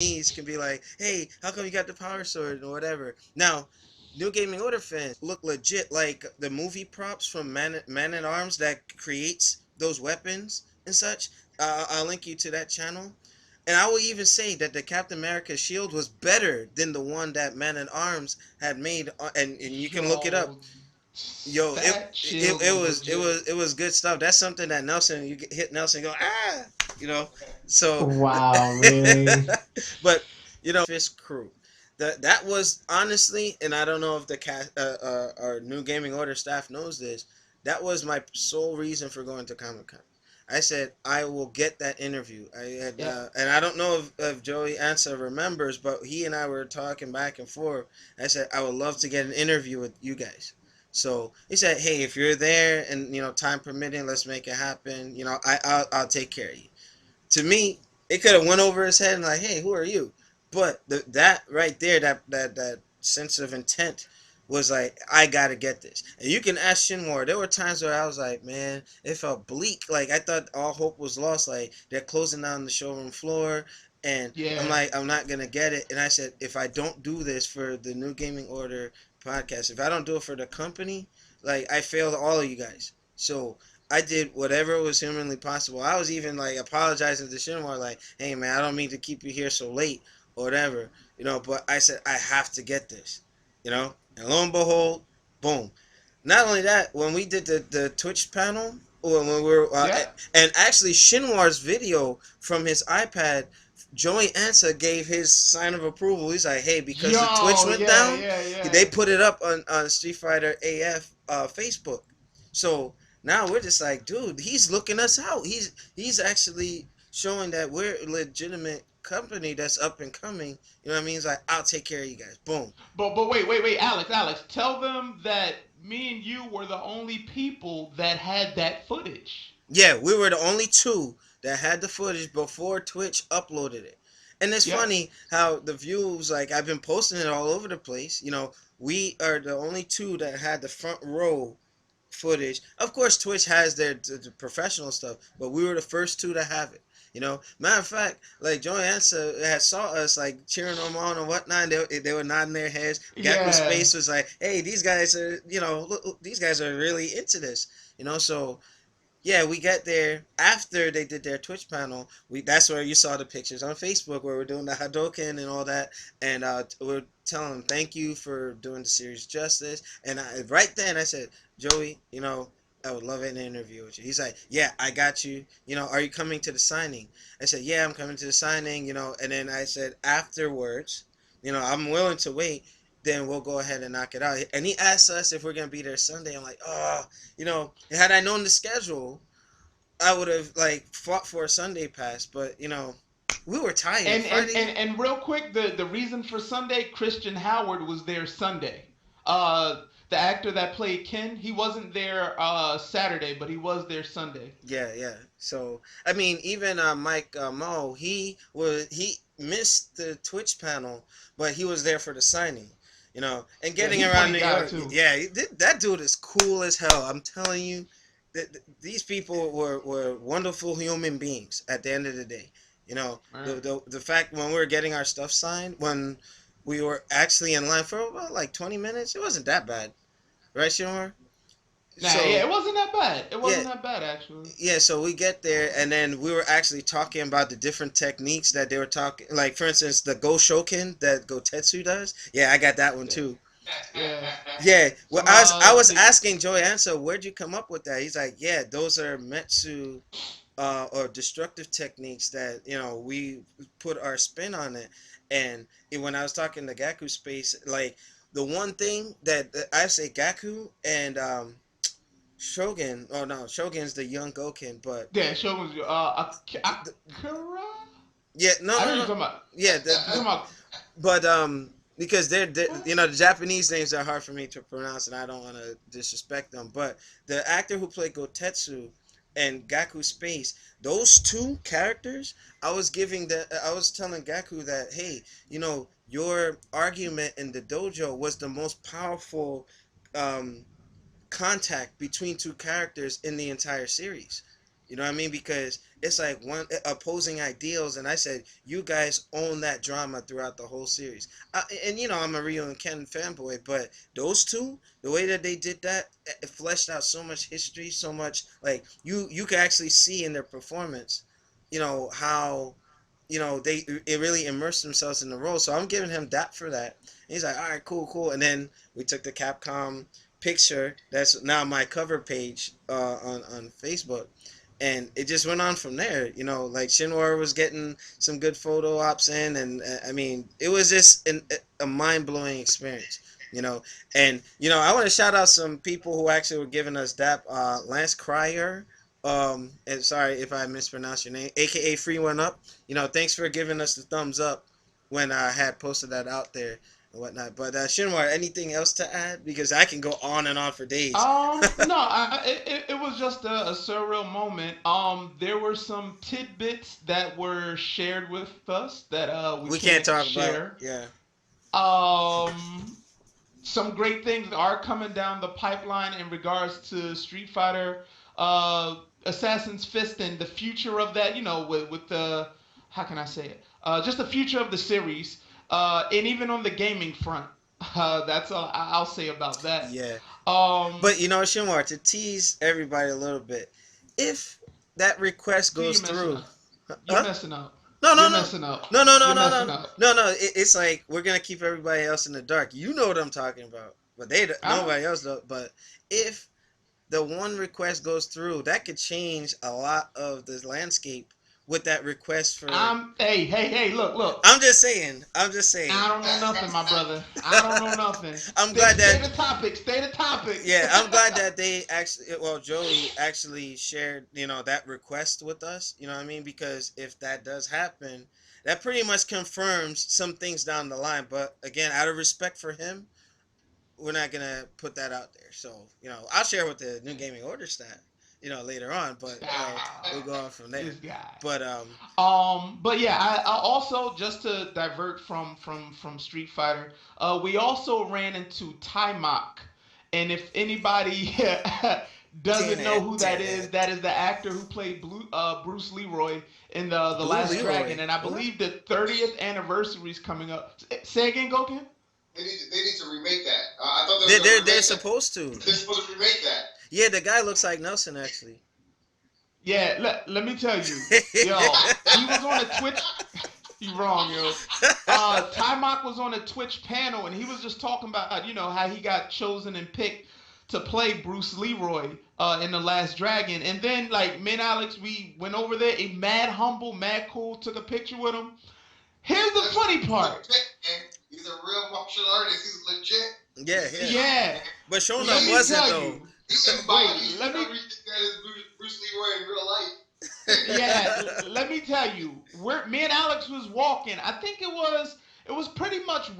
Japanese can be like, hey, how come you got the power sword or whatever. Now, New Gaming Order fans look legit like the movie props from Man at Arms that creates those weapons and such. I'll link you to that channel. And I will even say that the Captain America shield was better than the one that Man at Arms had made, and you can look it up. Yo, Yo, that shield was legit. it was good stuff. That's something that Nelson, you get hit Nelson, go ah, you know. So, Wow, really? but Fist Crew, that was honestly, and I don't know if the cast, our New Gaming Order staff knows this. That was my sole reason for going to Comic Con. I said I will get that interview. I had, Yep. and I don't know if Joey Ansa remembers, but he and I were talking back and forth. I said I would love to get an interview with you guys. So he said, "Hey, if you're there and time permitting, let's make it happen. I'll take care of you." To me, it could have went over his head and like, "Hey, who are you?" But that right there, that sense of intent was like, I gotta get this. And you can ask Shinmore. There were times where I was like, man, it felt bleak. Like I thought all hope was lost. Like they're closing down the showroom floor. And I'm Yeah. like, I'm not gonna get it. And I said, if I don't do this for the New Gaming Order podcast, if I don't do it for the company, like I failed all of you guys. So I did whatever was humanly possible. I was even like apologizing to Shinmore, like, "Hey man, I don't mean to keep you here so late or whatever, But I said I have to get this. And lo and behold, boom. Not only that, when we did the Twitch panel, or when we were, Yep. and actually Shinwar's video from his iPad, Joey Ansa gave his sign of approval. He's like, "Hey, because the Twitch Yo, went yeah, down, yeah, they yeah. put it up on Street Fighter AF Facebook." So now we're just like, dude, he's looking us out. He's actually showing that we're a legitimate company that's up and coming. You know what I mean? He's like, I'll take care of you guys. Boom. But wait, Alex, tell them that me and you were the only people that had that footage. Yeah, we were the only two that had the footage before Twitch uploaded it. And it's Yep. funny how the views, like I've been posting it all over the place. We are the only two that had the front row footage. Of course, Twitch has the professional stuff, but we were the first two to have it. Matter of fact, like Joey Ansa had saw us like cheering them on and whatnot. They were nodding their heads. Gaku Yeah. Space was like, "Hey, these guys are look, these guys are really into this." So yeah, we get there after they did their Twitch panel. That's where you saw the pictures on Facebook where we're doing the Hadoken and all that, and we're telling them thank you for doing the series justice. And right then I said, Joey, I would love an interview with you. He's like, yeah, I got you. Are you coming to the signing? I said, yeah, I'm coming to the signing. And then I said afterwards, I'm willing to wait. Then we'll go ahead and knock it out. And he asked us if we're gonna be there Sunday. I'm like, oh, had I known the schedule, I would have like fought for a Sunday pass. But we were tired. And real quick, the reason for Sunday, Christian Howard was there Sunday. The actor that played Ken, he wasn't there Saturday, but he was there Sunday. Yeah, yeah. So I mean, even Mike Mo, he missed the Twitch panel, but he was there for the signing. And Yeah, getting he around funny New guy York, too. yeah, that dude is cool as hell. I'm telling you, these people were wonderful human beings. At the end of the day, Man. the fact when we were getting our stuff signed, when we were actually in line for about like 20 minutes, it wasn't that bad, right, Shimmer? Nah, yeah, So it wasn't that bad. It yeah, wasn't that bad actually. yeah, so we get there, and then we were actually talking about the different techniques that they were talking. Like, for instance, the Go Shokin that Gotetsu does. Yeah, I got that one Yeah, too. yeah. Yeah, well, Some I was asking Joey Anso, where'd you come up with that? He's like, yeah, those are Metsu or destructive techniques that we put our spin on it. And when I was talking to Gaku Space, like the one thing that I say Gaku and Shogun. Oh no, Shogun's the young Goken, but yeah, Shogun's the, Akira. yeah, no, I know no, you're no, talking about. yeah, You talking about but because they're what? the Japanese names are hard for me to pronounce, and I don't want to disrespect them. But the actor who played Gotetsu and Gaku Space, those two characters, I was telling Gaku that, hey, your argument in the dojo was the most powerful um contact between two characters in the entire series. You know what I mean? Because it's like one opposing ideals, and I said you guys own that drama throughout the whole series. And I'm a Rio and Ken fanboy, but those two, the way that they did that, it fleshed out so much history, so much like you could actually see in their performance, how they it really immersed themselves in the role. So I'm giving him that for that. And he's like, all right, cool, cool. And then we took the Capcom picture that's now my cover page on Facebook, and it just went on from there. Like Shinwar was getting some good photo ops in, and I mean, it was just a mind blowing experience. You know, and I want to shout out some people who actually were giving us that. Lance Cryer, and sorry if I mispronounced your name, aka Free One Up. Thanks for giving us the thumbs up when I had posted that out there and whatnot. But Shinwar, anything else to add? Because I can go on and on for days. No, it was just a surreal moment. There were some tidbits that were shared with us that we We can't can't talk about, share. yeah. Um, some great things are coming down the pipeline in regards to Street Fighter, Assassin's Fist, and the future of that. With the, how can I say it? Just the future of the series, and even on the gaming front. That's all I'll say about that. Yeah. Um, But Shinwar, to tease everybody a little bit, if that request See, goes you're messing through, up. You're huh? messing up. No, no, You're no, messing up. no, no, no, You're no, messing no, up. no, no. It's like we're gonna keep everybody else in the dark. You know what I'm talking about, but I nobody else does. But if the one request goes through, that could change a lot of the landscape with that request for. Hey, hey, hey, look, look. I'm just saying. I'm just saying. I don't know nothing, my brother. I don't know nothing. I'm Stay, glad stay that the topic. Stay the topic. yeah, I'm glad that they actually, well, Joey actually shared, that request with us. You know what I mean? Because if that does happen, that pretty much confirms some things down the line. But again, out of respect for him, we're not gonna put that out there. So, I'll share with the new gaming order stat, later on. But we'll Stop. go on from there. This guy. But But yeah, I also, just to divert from Street Fighter, we also ran into Timok, and if anybody doesn't know who Damn. that is the actor who played Bruce Leroy in the Blue Last Leroy. Dragon, and I What? believe the 30th anniversary is coming up. Say again, Goken. They need to remake that. I thought they They're were going they're, to they're remake that. supposed to. They're supposed to remake that. Yeah, the guy looks like Nelson actually. Yeah, let me tell you, yo, he was on a Twitch. You wrong, yo. Timok was on a Twitch panel, and he was just talking about, how he got chosen and picked to play Bruce Leroy in the Last Dragon. And then, like, me and Alex, we went over there, a mad humble, mad cool, took a picture with him. Here's the funny He's part. legit, man. He's a real martial artist. He's legit. Yeah, He's yeah. legit, Yeah, man. But sure let enough me wasn't tell though. you. He Wait, embodies let me everything that is Bruce Leroy in real life. yeah, let me tell you. Me and Alex was walking. I think it was pretty much